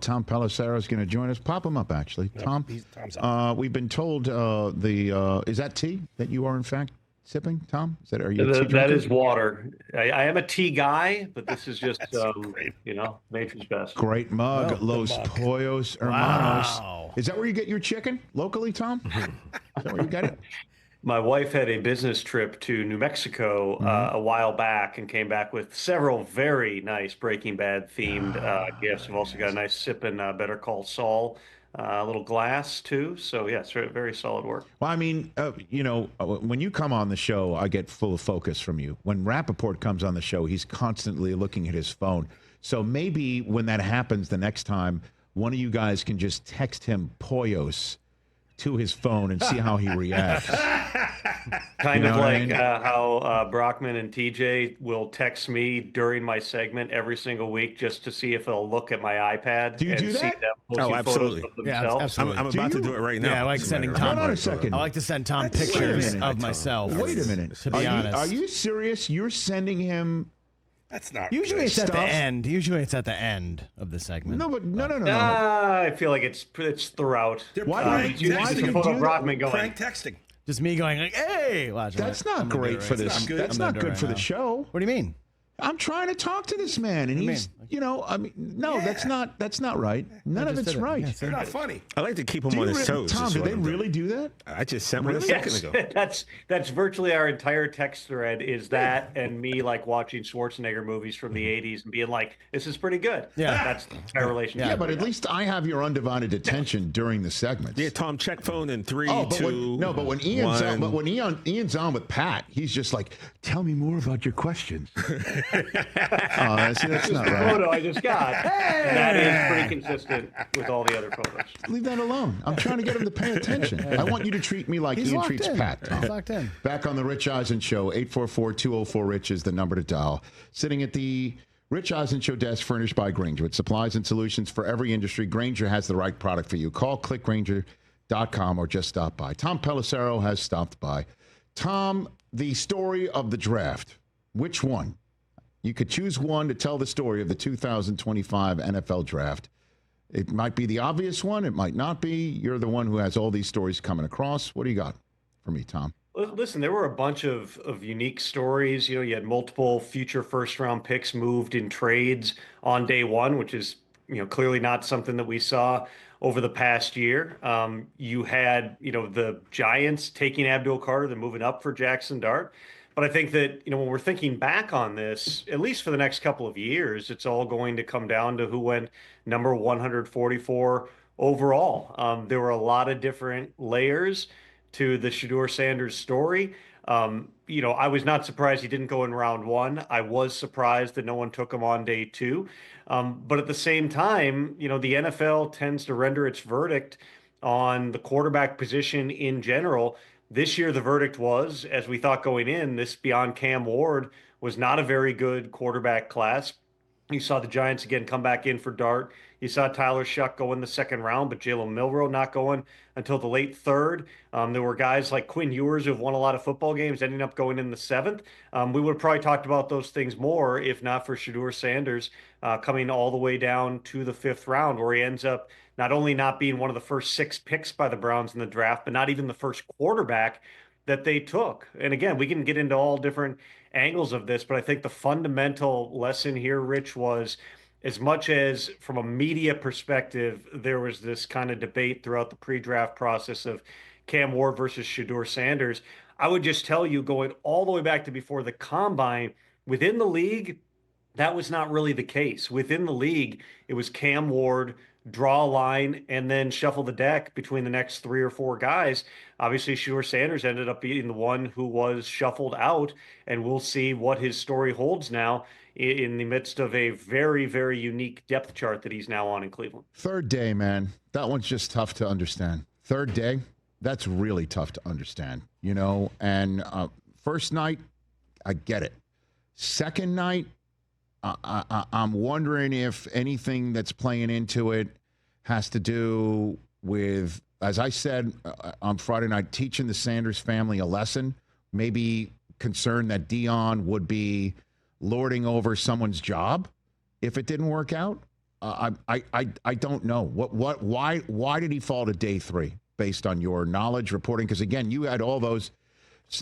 Tom Pelissero is going to join us. Pop him up, actually. Yep, Tom, Tom's up. we've been told is that tea that you are, in fact, sipping, Tom? Are you a tea That drinker? is water. I am a tea guy, but this is just, nature's best. Great mug. Oh, Los mug. Pollos Hermanos. Wow. Is that where you get your chicken locally, Tom? Is that where you get it? My wife had a business trip to New Mexico a while back and came back with several very nice Breaking Bad themed gifts. We've also got a nice sipping Better Call Saul, a little glass too. So yes, very solid work. Well, I mean, when you come on the show, I get full of focus from you. When Rappaport comes on the show, he's constantly looking at his phone. So maybe when that happens the next time, one of you guys can just text him Pollos to his phone and see how he reacts. Kind of like how Brockman and TJ will text me during my segment every single week just to see if they'll look at my iPad. Do you and do see that? them posting absolutely. photos of Yeah, themselves. absolutely. I'm about to do it right now. Yeah, I like sending Tom. Hold on a second. I like to send Tom Wait a pictures minute. of myself. Wait a minute. To be honest. Are you serious? You're sending him... That's not Usually it's at the Stuff. end. Usually it's at the end of the segment. No. I feel like it's throughout. They're Why prank do you- why Just do a you photo do of that? Brockman going, prank texting. Just me going like, hey. Watch, That's I'm not gonna do great it for right this. not good. That's I'm gonna not do it good for right the now. show. What do you mean? I'm trying to talk to this man, and What do you he's, mean? no, that's not right. None of just it's did it. right. Yeah, They're not funny. I like to keep him Do on you his really- toes. Tom, is do what they I'm doing. really do that? I just sent one a yes, second ago. that's virtually our entire text thread is that and me like watching Schwarzenegger movies from the 80s and being like, this is pretty good. Yeah. That's the entire relationship. Yeah, but at least I have your undivided attention during the segments. Yeah, Tom, check phone in 3, Oh, but 2, when Ian's on, 1. Ian's on with Pat, he's just like, tell me more about your questions. That's not right. Photo I just got. That is pretty consistent with all the other photos. Leave that alone. I'm trying to get him to pay attention. I want you to treat me like He's Ian locked treats in. Pat. Tom. He's locked in. Back on the Rich Eisen Show, 844-204-RICH is the number to dial. Sitting at the Rich Eisen Show desk furnished by Grainger. With supplies and solutions for every industry, Grainger has the right product for you. Call clickgrainger.com or just stop by. Tom Pelissero has stopped by. Tom, the story of the draft. Which one? You could choose one to tell the story of the 2025 NFL draft. It might be the obvious one. It might not be. You're the one who has all these stories coming across. What do you got for me, Tom? Listen, there were a bunch of unique stories. You had multiple future first-round picks moved in trades on day one, which is, clearly not something that we saw over the past year. You had, the Giants taking Abdul Carter, then moving up for Jackson Dart. But I think that, when we're thinking back on this, at least for the next couple of years, it's all going to come down to who went number 144 overall. There were a lot of different layers to the Shedeur Sanders story. I was not surprised he didn't go in round one. I was surprised that no one took him on day two. But at the same time, the NFL tends to render its verdict on the quarterback position in general. This year, the verdict was, as we thought going in, this beyond Cam Ward was not a very good quarterback class. You saw the Giants again come back in for Dart. You saw Tyler Shuck go in the second round, but Jalen Milroe not going until the late third. There were guys like Quinn Ewers who have won a lot of football games, ending up going in the seventh. We would have probably talked about those things more if not for Shedeur Sanders coming all the way down to the fifth round, where he ends up not only not being one of the first 6 picks by the Browns in the draft, but not even the first quarterback that they took. And again, we can get into all different angles of this, but I think the fundamental lesson here, Rich, was as much as from a media perspective, there was this kind of debate throughout the pre-draft process of Cam Ward versus Shedeur Sanders. I would just tell you, going all the way back to before the combine, within the league, that was not really the case. Within the league, it was Cam Ward, draw a line, and then shuffle the deck between the next 3 or 4 guys. Obviously, Shedeur Sanders ended up being the one who was shuffled out, and we'll see what his story holds now in the midst of a very, very unique depth chart that he's now on in Cleveland. Third day, man. That one's just tough to understand. Third day, that's really tough to understand, And first night, I get it. Second night, I'm wondering if anything that's playing into it has to do with, as I said on Friday night, teaching the Sanders family a lesson, maybe concerned that Dion would be lording over someone's job if it didn't work out. I don't know why did he fall to day 3 based on your knowledge reporting? Because again, you had all those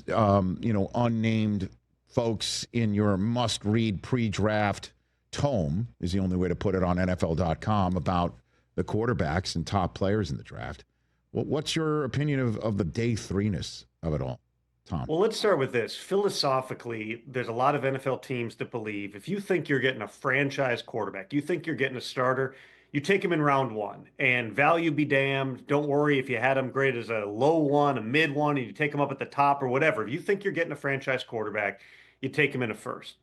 unnamed folks in your must-read pre-draft tome, is the only way to put it, on NFL.com about the quarterbacks and top players in the draft. What's your opinion of the day 3-ness of it all, Tom? Well, let's start with this. Philosophically, there's a lot of NFL teams that believe if you think you're getting a franchise quarterback, you think you're getting a starter, you take him in round 1, and value be damned. Don't worry if you had him graded as a low 1, a mid 1, and you take him up at the top or whatever. If you think you're getting a franchise quarterback, you take him in a first.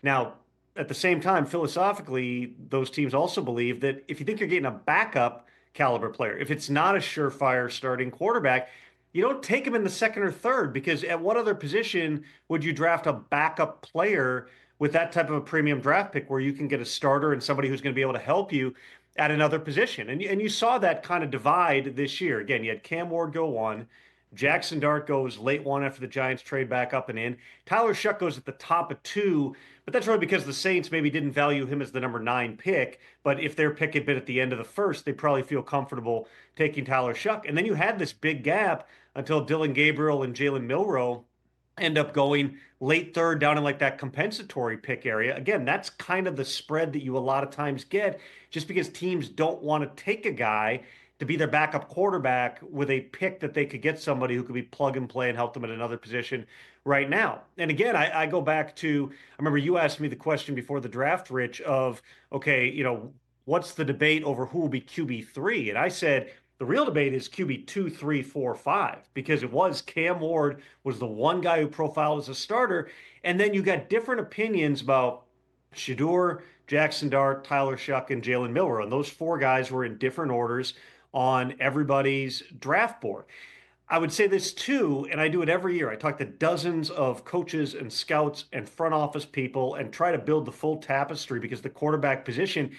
Now, at the same time, philosophically, those teams also believe that if you think you're getting a backup caliber player, if it's not a surefire starting quarterback, you don't take him in the second or third, because at what other position would you draft a backup player with that type of a premium draft pick where you can get a starter and somebody who's going to be able to help you at another position? And you saw that kind of divide this year. Again, you had Cam Ward go 1. Jackson Dart goes late 1 after the Giants trade back up and in. Tyler Shuck goes at the top of 2, but that's really because the Saints maybe didn't value him as the number 9 pick. But if their pick had been at the end of the first, they probably feel comfortable taking Tyler Shuck. And then you had this big gap until Dillon Gabriel and Jalen Milroe end up going late 3rd down in like that compensatory pick area. Again, that's kind of the spread that you a lot of times get just because teams don't want to take a guy to be their backup quarterback with a pick that they could get somebody who could be plug and play and help them at another position right now. And again, I go back to, I remember you asked me the question before the draft, Rich, of, okay, what's the debate over who will be QB3? And I said, the real debate is QB 2, 3, 4, 5, because it was Cam Ward was the one guy who profiled as a starter. And then you got different opinions about Shedeur, Jackson Dart, Tyler Shuck, and Jalen Milroe. And those 4 guys were in different orders on everybody's draft board. I would say this too, and I do it every year. I talk to dozens of coaches and scouts and front office people and try to build the full tapestry, because the quarterback position,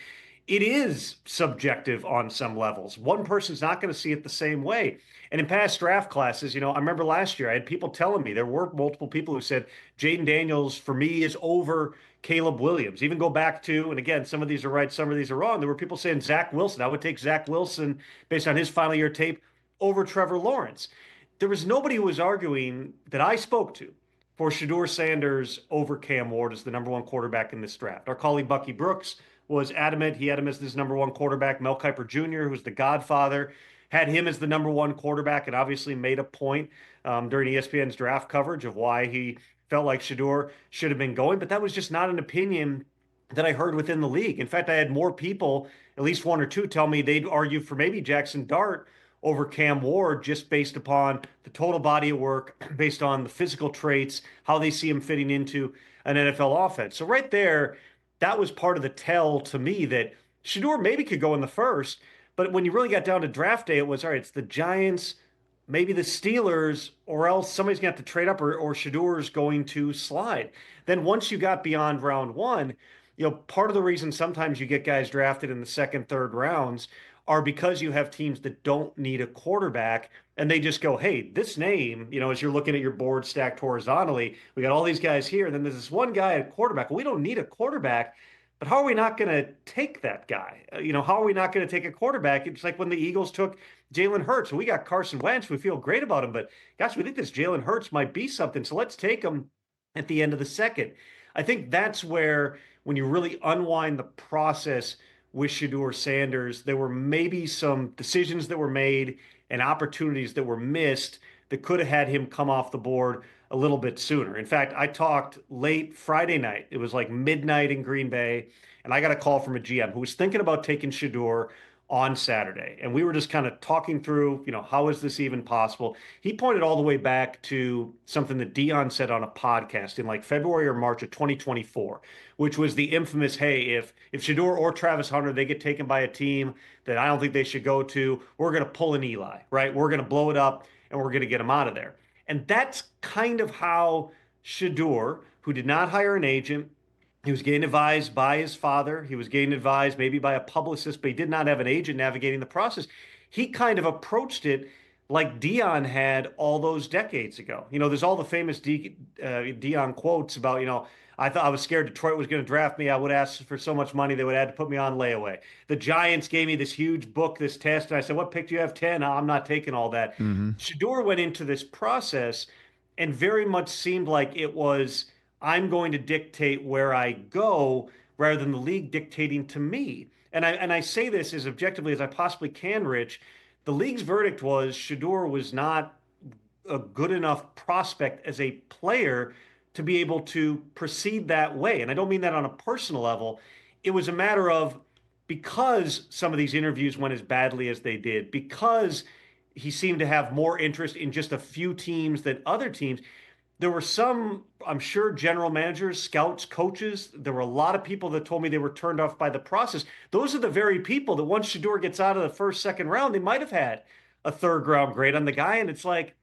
it is subjective on some levels. One person's not going to see it the same way. And in past draft classes, I remember last year I had people telling me, there were multiple people who said Jaden Daniels for me is over Caleb Williams. Even go back to, and again, some of these are right, some of these are wrong. There were people saying Zach Wilson. I would take Zach Wilson based on his final year tape over Trevor Lawrence. There was nobody who was arguing that I spoke to for Shedeur Sanders over Cam Ward as the number 1 quarterback in this draft. Our colleague Bucky Brooks was adamant. He had him as his number 1 quarterback. Mel Kiper Jr., who's the godfather, had him as the number 1 quarterback, and obviously made a point during ESPN's draft coverage of why he felt like Shedeur should have been going. But that was just not an opinion that I heard within the league. In fact, I had more people, at least 1 or 2, tell me they'd argue for maybe Jackson Dart over Cam Ward just based upon the total body of work, based on the physical traits, how they see him fitting into an NFL offense. So right there, that was part of the tell to me that Shedeur maybe could go in the first, but when you really got down to draft day, it was, all right, it's the Giants, maybe the Steelers, or else somebody's going to have to trade up, or Shedeur's going to slide. Then once you got beyond round 1, part of the reason sometimes you get guys drafted in the 2nd, 3rd rounds are because you have teams that don't need a quarterback, and they just go, hey, this name, as you're looking at your board stacked horizontally, we got all these guys here, and then there's this one guy at quarterback. Well, we don't need a quarterback, but how are we not going to take that guy? How are we not going to take a quarterback? It's like when the Eagles took Jalen Hurts. We got Carson Wentz. We feel great about him, but gosh, we think this Jalen Hurts might be something, so let's take him at the end of the 2nd. I think that's where, when you really unwind the process with Shedeur Sanders, there were maybe some decisions that were made and opportunities that were missed that could have had him come off the board a little bit sooner. In fact, I talked late Friday night. It was like midnight in Green Bay, and I got a call from a GM who was thinking about taking Shedeur on Saturday. And we were just kind of talking through, how is this even possible? He pointed all the way back to something that Dion said on a podcast in like February or March of 2024, which was the infamous, hey, if Shedeur or Travis Hunter, they get taken by a team that I don't think they should go to, we're going to pull an Eli, right? We're going to blow it up and we're going to get him out of there. And that's kind of how Shedeur, who did not hire an agent, he was getting advised by his father. He was getting advised maybe by a publicist, but he did not have an agent navigating the process. He kind of approached it like Dion had all those decades ago. There's all the famous Dion quotes about, I thought I was scared Detroit was going to draft me. I would ask for so much money they would have to put me on layaway. The Giants gave me this huge book, this test, and I said, "What pick do you have? 10?" I'm not taking all that. Shedeur went into this process and very much seemed like it was, I'm going to dictate where I go rather than the league dictating to me. And I say this as objectively as I possibly can, Rich. The league's verdict was Shedeur was not a good enough prospect as a player to be able to proceed that way. And I don't mean that on a personal level. It was a matter of, because some of these interviews went as badly as they did, because he seemed to have more interest in just a few teams than other teams. There were some, I'm sure, general managers, scouts, coaches. There were a lot of people that told me they were turned off by the process. Those are the very people that once Shedeur gets out of the first, second round, they might have had a third round grade on the guy. And it's like,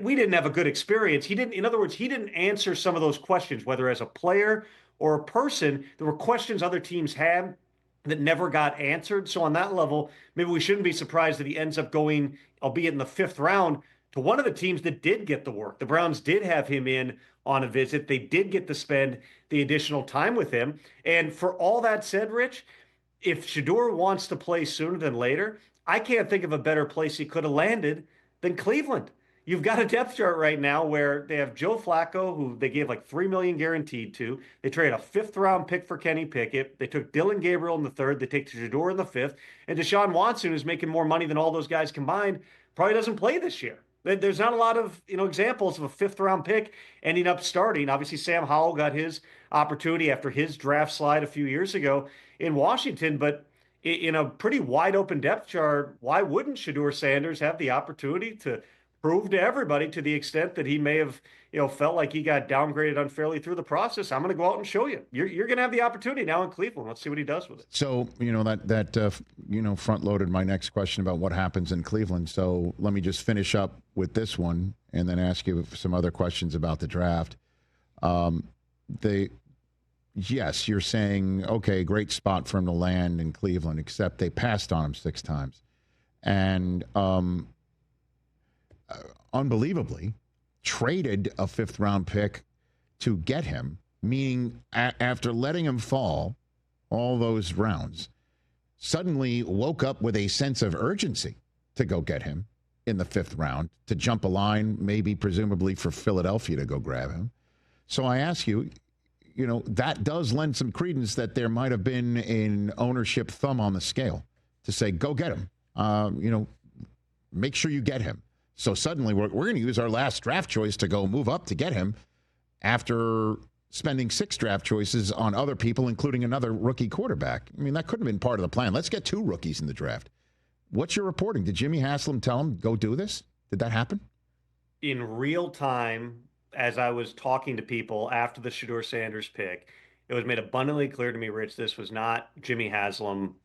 we didn't have a good experience. He didn't, in other words, he didn't answer some of those questions, whether as a player or a person. There were questions other teams had that never got answered. So on that level, maybe we shouldn't be surprised that he ends up going, albeit in the fifth round, to one of the teams that did get the work. The Browns did have him in on a visit. They did get to spend the additional time with him. And for all that said, Rich, if Shedeur wants to play sooner than later, I can't think of a better place he could have landed than Cleveland. You've got a depth chart right now where they have Joe Flacco, who they gave like $3 million guaranteed to. They traded a fifth-round pick for Kenny Pickett. They took Dillon Gabriel in the third. They take Shedeur in the fifth. And Deshaun Watson, who's making more money than all those guys combined, probably doesn't play this year. There's not a lot of examples of a fifth-round pick ending up starting. Obviously, Sam Howell got his opportunity after his draft slide a few years ago in Washington, but in a pretty wide-open depth chart, why wouldn't Shedeur Sanders have the opportunity to prove to everybody, to the extent that he may have felt like he got downgraded unfairly through the process? I'm going to go out and show you. You're going to have the opportunity now in Cleveland. Let's see what he does with it. So, that front-loaded my next question about what happens in Cleveland. So let me just finish up with this one and then ask you some other questions about the draft. Yes, you're saying, okay, great spot for him to land in Cleveland, except they passed on him 6 times. And unbelievably, traded a fifth-round pick to get him, meaning after letting him fall all those rounds, suddenly woke up with a sense of urgency to go get him in the fifth round, to jump a line, maybe presumably for Philadelphia to go grab him. So I ask you, that does lend some credence that there might have been an ownership thumb on the scale to say, go get him. Make sure you get him. So suddenly we're going to use our last draft choice to go move up to get him after spending 6 draft choices on other people, including another rookie quarterback. I mean, that couldn't have been part of the plan. Let's get 2 rookies in the draft. What's your reporting? Did Jimmy Haslam tell him, go do this? Did that happen? In real time, as I was talking to people after the Shedeur Sanders pick, it was made abundantly clear to me, Rich, this was not Jimmy Haslam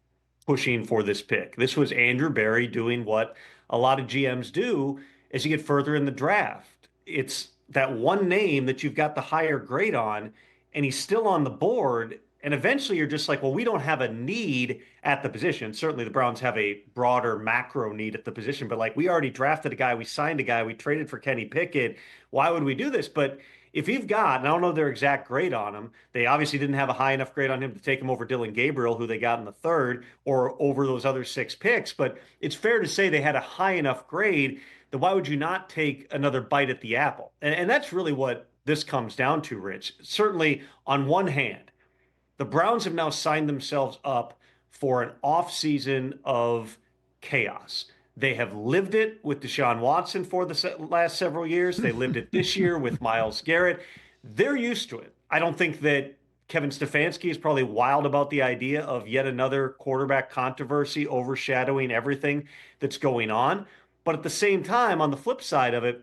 pushing for this pick. This was Andrew Berry doing what a lot of GMs do as you get further in the draft. It's that one name that you've got the higher grade on, and he's still on the board. And eventually you're just like, well, we don't have a need at the position. Certainly the Browns have a broader macro need at the position, but like, we already drafted a guy, we signed a guy, we traded for Kenny Pickett. Why would we do this? But if you've got, and I don't know their exact grade on him, they obviously didn't have a high enough grade on him to take him over Dillon Gabriel, who they got in the third, or over those other 6 picks. But it's fair to say they had a high enough grade that why would you not take another bite at the apple? And that's really what this comes down to, Rich. Certainly, on one hand, the Browns have now signed themselves up for an offseason of chaos. They have lived it with Deshaun Watson for the last several years. They lived it this year with Myles Garrett. They're used to it. I don't think that Kevin Stefanski is probably wild about the idea of yet another quarterback controversy overshadowing everything that's going on. But at the same time, on the flip side of it,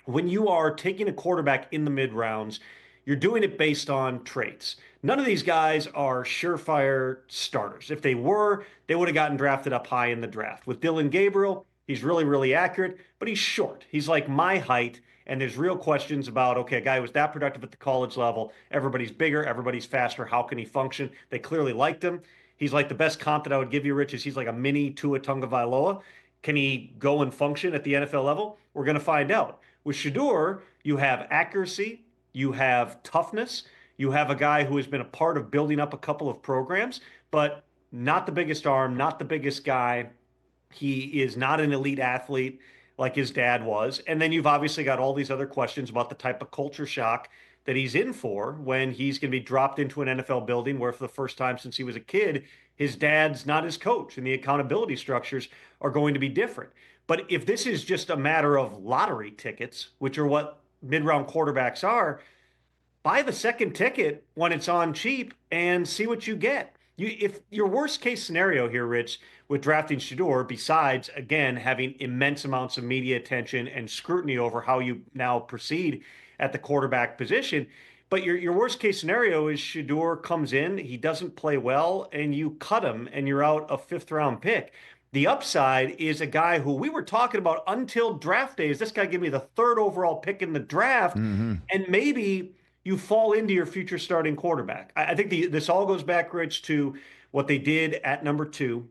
when you are taking a quarterback in the mid rounds, you're doing it based on traits. None of these guys are surefire starters. If they were, they would have gotten drafted up high in the draft. With Dillon Gabriel, he's really, really accurate, but he's short. He's like my height, and there's real questions about, okay, a guy who was that productive at the college level, everybody's bigger, everybody's faster, how can he function? They clearly liked him. He's like the best comp that I would give you, Rich, is he's like a mini Tua Tagovailoa. Can he go and function at the NFL level? We're going to find out. With Shedeur, you have accuracy, you have toughness, You have a guy who has been a part of building up a couple of programs, but not the biggest arm, not the biggest guy. He is not an elite athlete like his dad was. And then you've obviously got all these other questions about the type of culture shock that he's in for when he's going to be dropped into an NFL building where, for the first time since he was a kid, his dad's not his coach and the accountability structures are going to be different. But if this is just a matter of lottery tickets, which are what mid-round quarterbacks are, buy the second ticket when it's on cheap and see what you get. If your worst case scenario here, Rich, with drafting Shedeur, besides again having immense amounts of media attention and scrutiny over how you now proceed at the quarterback position, but your worst case scenario is Shedeur comes in, he doesn't play well, and you cut him, and you're out a fifth round pick. The upside is a guy who we were talking about until draft days. This guy gave me the third overall pick in the draft, and maybe you fall into your future starting quarterback. I think this all goes back, Rich, to what they did at number 2,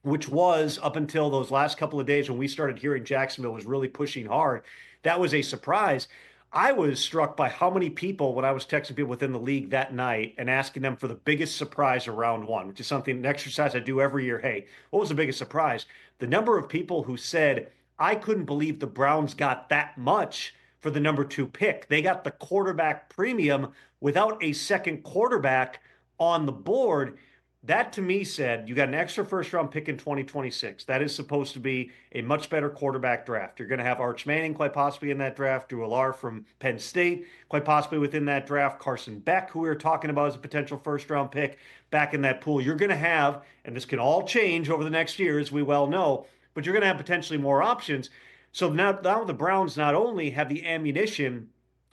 which was up until those last couple of days when we started hearing Jacksonville was really pushing hard. That was a surprise. I was struck by how many people, when I was texting people within the league that night and asking them for the biggest surprise of round 1, which is something, an exercise I do every year. Hey, what was the biggest surprise? The number of people who said, I couldn't believe the Browns got that much for the number 2 pick. They got the quarterback premium without a second quarterback on the board. That to me said, you got an extra first round pick in 2026. That is supposed to be a much better quarterback draft. You're going to have Arch Manning quite possibly in that draft, Drew Allar from Penn State quite possibly within that draft, Carson Beck, who we were talking about as a potential first round pick back in that pool. You're going to have, and this can all change over the next year, as we well know, but you're going to have potentially more options. So now the Browns not only have the ammunition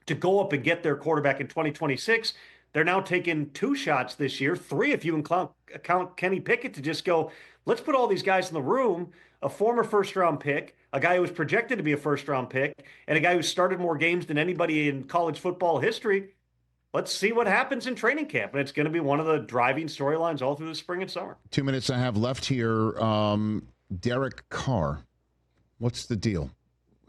to go up and get their quarterback in 2026, they're now taking 2 shots this year, 3 if you count Kenny Pickett, to just go, let's put all these guys in the room, a former first-round pick, a guy who was projected to be a first-round pick, and a guy who started more games than anybody in college football history. Let's see what happens in training camp. And it's going to be one of the driving storylines all through the spring and summer. 2 minutes I have left here. Derek Carr, what's the deal?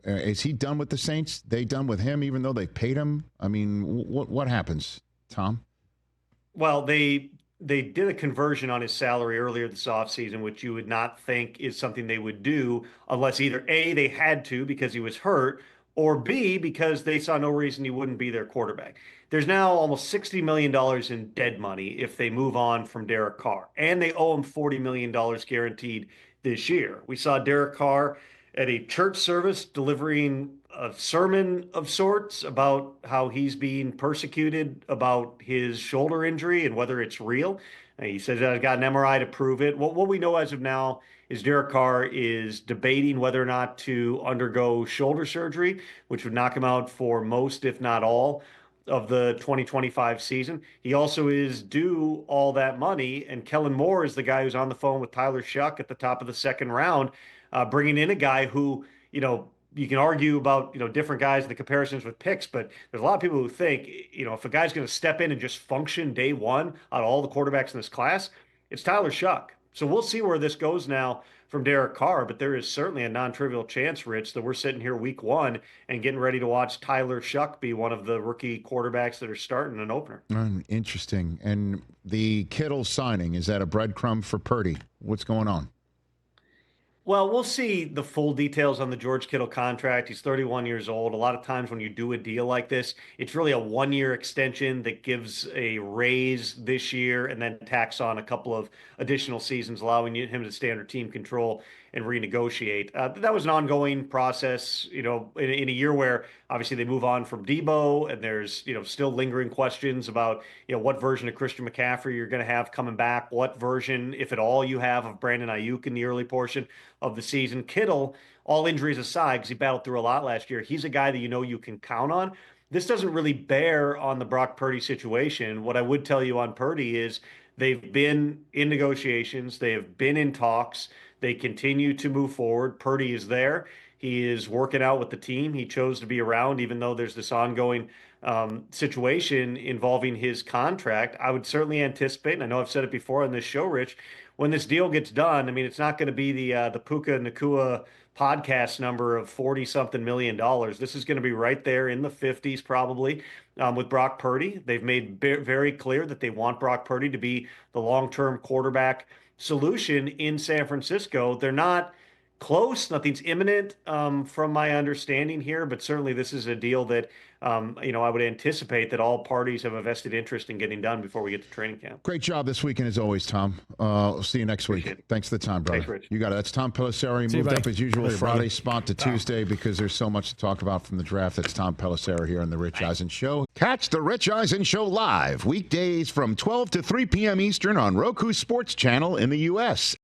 Is he done with the Saints? They done with him even though they paid him? I mean, what happens, Tom? Well, they did a conversion on his salary earlier this offseason, which you would not think is something they would do unless either A, they had to because he was hurt, or B, because they saw no reason he wouldn't be their quarterback. There's now almost $60 million in dead money if they move on from Derek Carr, and they owe him $40 million guaranteed this year. We saw Derek Carr at a church service delivering a sermon of sorts about how he's being persecuted about his shoulder injury and whether it's real. He says, I've got an MRI to prove it. What we know as of now is Derek Carr is debating whether or not to undergo shoulder surgery, which would knock him out for most, if not all, of the 2025 season. He also is due all that money, and Kellen Moore is the guy who's on the phone with Tyler Shuck at the top of the second round, bringing in a guy who, you can argue about, different guys and the comparisons with picks, but there's a lot of people who think, if a guy's going to step in and just function day one out of all the quarterbacks in this class, it's Tyler Shuck. So we'll see where this goes now from Derek Carr, but there is certainly a non-trivial chance, Rich, that we're sitting here week 1 and getting ready to watch Tyler Shuck be one of the rookie quarterbacks that are starting an opener. Interesting. And the Kittle signing, is that a breadcrumb for Purdy? What's going on? Well, we'll see the full details on the George Kittle contract. He's 31 years old. A lot of times when you do a deal like this, it's really a 1-year extension that gives a raise this year and then tacks on a couple of additional seasons, allowing him to stay under team control and renegotiate. That was an ongoing process, in a year where obviously they move on from Debo and there's, still lingering questions about, what version of Christian McCaffrey you're going to have coming back, what version, if at all, you have of Brandon Ayuk in the early portion of the season. Kittle, all injuries aside, because he battled through a lot last year, he's a guy that you can count on. This doesn't really bear on the Brock Purdy situation. What I would tell you on Purdy is they've been in negotiations. They have been in talks. They continue to move forward. Purdy is there. He is working out with the team. He chose to be around, even though there's this ongoing situation involving his contract. I would certainly anticipate, and I know I've said it before on this show, Rich, when this deal gets done, I mean, it's not going to be the Puka Nakua podcast number of 40-something million dollars. This is going to be right there in the 50s probably with Brock Purdy. They've made very clear that they want Brock Purdy to be the long-term quarterback solution in San Francisco. They're not close. Nothing's imminent from my understanding here, but certainly this is a deal that, I would anticipate that all parties have a vested interest in getting done before we get to training camp. Great job this weekend as always, Tom. We'll see you next week. Thanks for the time, brother. Thanks, Rich. You got it. That's Tom Pelissero. He moved up as usual Friday spot to Tuesday because there's so much to talk about from the draft. That's Tom Pelissero here on the Rich Eisen Show. Catch the Rich Eisen Show live weekdays from 12 to 3 p.m. Eastern on Roku Sports Channel in the U.S.